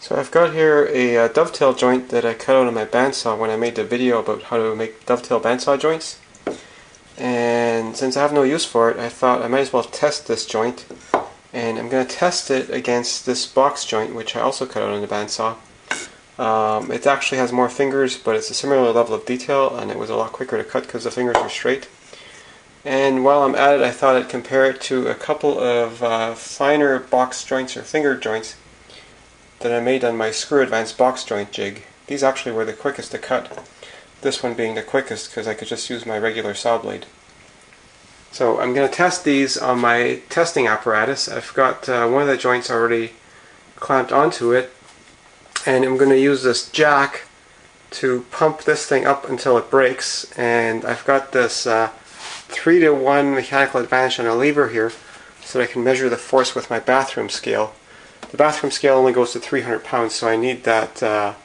So I've got here a dovetail joint that I cut out of my bandsaw when I made the video about how to make dovetail bandsaw joints. And since I have no use for it, I thought I might as well test this joint. And I'm going to test it against this box joint, which I also cut out on the bandsaw. It actually has more fingers, but it's a similar level of detail, and it was a lot quicker to cut because the fingers were straight. And while I'm at it, I thought I'd compare it to a couple of finer box joints or finger joints that I made on my Screw Advance box joint jig. These actually were the quickest to cut, this one being the quickest because I could just use my regular saw blade. So I'm going to test these on my testing apparatus. I've got one of the joints already clamped onto it, and I'm going to use this jack to pump this thing up until it breaks. And I've got this 3-to-1 mechanical advantage on a lever here so that I can measure the force with my bathroom scale. The bathroom scale only goes to 300 pounds, so I need that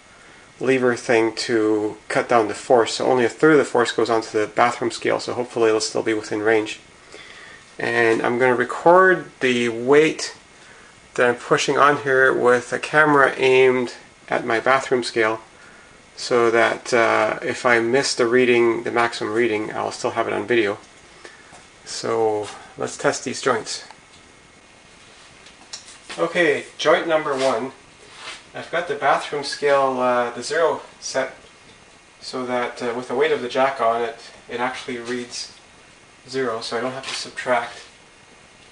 lever thing to cut down the force. So only a third of the force goes onto the bathroom scale, so hopefully it'll still be within range. And I'm going to record the weight that I'm pushing on here with a camera aimed at my bathroom scale, so that if I miss the reading, the maximum reading, I'll still have it on video. So let's test these joints. Okay, joint number 1. I've got the bathroom scale, the 0 set, so that with the weight of the jack on it, it actually reads 0, so I don't have to subtract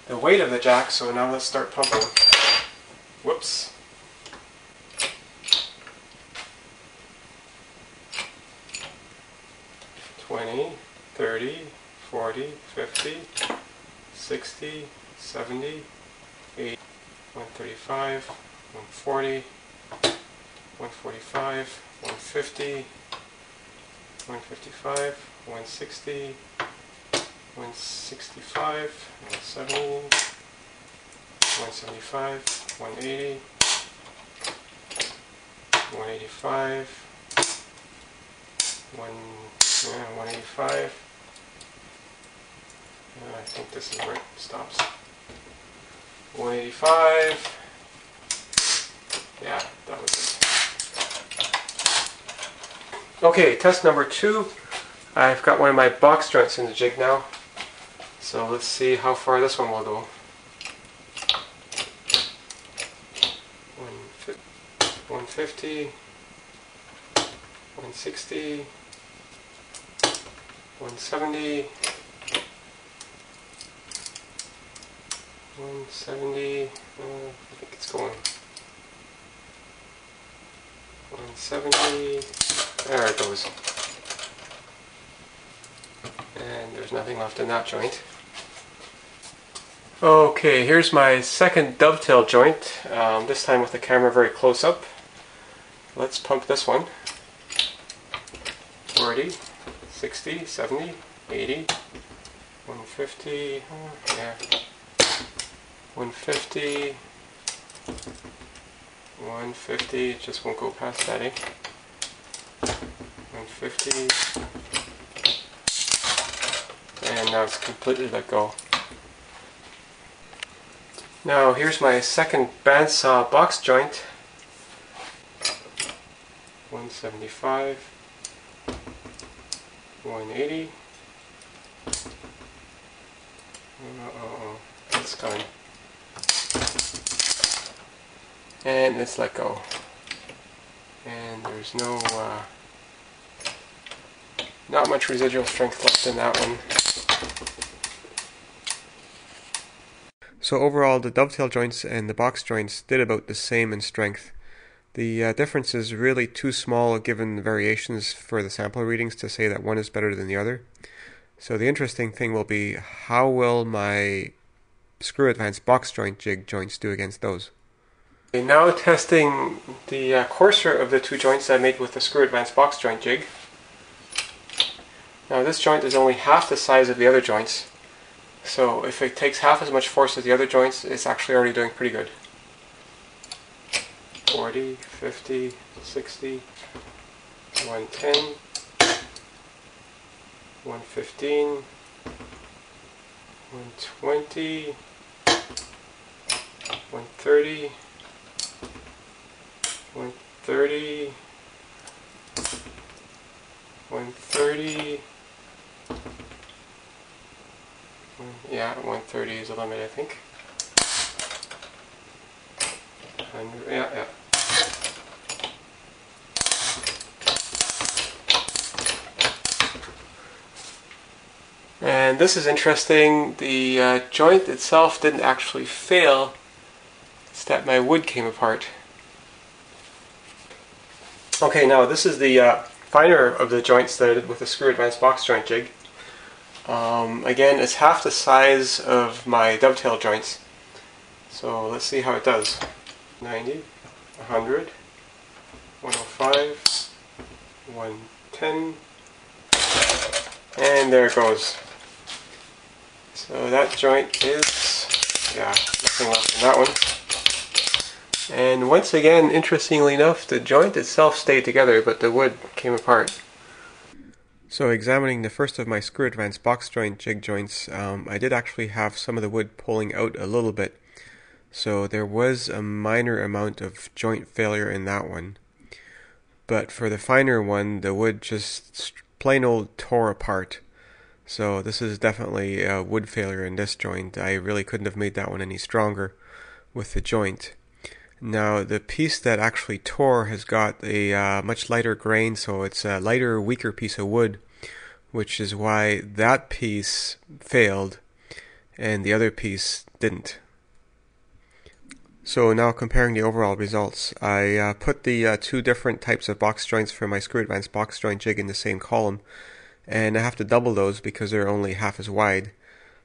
the weight of the jack. So now let's start pumping. Whoops. $20, $30, $40, $50, $60, $70, $80, $135, $140, $145, $150, $155, $160, $165, $170, $175, $180, $185, $185. I think this is where it stops. 185. Yeah, that was it. Okay, test number 2. I've got one of my box joints in the jig now. So let's see how far this one will go. 150, 160, 170, 170, I think it's going. 170, there it goes. And there's nothing left in that joint. Okay, here's my second dovetail joint, this time with the camera very close up. Let's pump this one. 40, 60, 70, 80, 150, yeah. 150, 150, it just won't go past that, 150, and now it's completely let go. Now here's my second bandsaw box joint. 175, 180, it's gone. And it's let go. And there's no, not much residual strength left in that one. So overall, the dovetail joints and the box joints did about the same in strength. The difference is really too small given the variations for the sample readings to say that one is better than the other. So the interesting thing will be, how will my Screw Advance box joint jig joints do against those? Okay, now testing the coarser of the two joints I made with the Screw Advance box joint jig. Now this joint is only half the size of the other joints, so if it takes half as much force as the other joints, it's actually already doing pretty good. 40, 50, 60, 110, 115, 120, 130, 130, 130, yeah, 130 is the limit, I think. 100, yeah. And this is interesting, the joint itself didn't actually fail, it's that my wood came apart. Okay, now this is the finer of the joints that I did with the Screw Advanced box joint jig. Again, it's half the size of my dovetail joints, so let's see how it does. 90, 100, 105, 110, and there it goes. So that joint is, yeah, nothing left in that one. And once again, interestingly enough, the joint itself stayed together, but the wood came apart. So examining the first of my Screw Advanced box joint jig joints, I did actually have some of the wood pulling out a little bit. So there was a minor amount of joint failure in that one. But for the finer one, the wood just plain old tore apart. So this is definitely a wood failure in this joint. I really couldn't have made that one any stronger with the joint. Now the piece that actually tore has got a much lighter grain, so it's a lighter, weaker piece of wood, which is why that piece failed and the other piece didn't. So now comparing the overall results, I put the two different types of box joints for my Screw Advanced box joint jig in the same column, and I have to double those because they're only half as wide.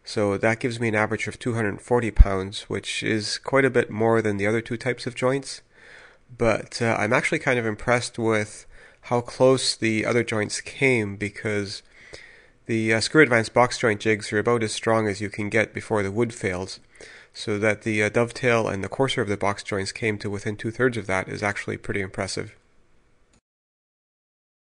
So that gives me an average of 240 pounds, which is quite a bit more than the other two types of joints. But I'm actually kind of impressed with how close the other joints came, because the Screw Advanced box joint jigs are about as strong as you can get before the wood fails. So that the dovetail and the coarser of the box joints came to within 2/3 of that is actually pretty impressive.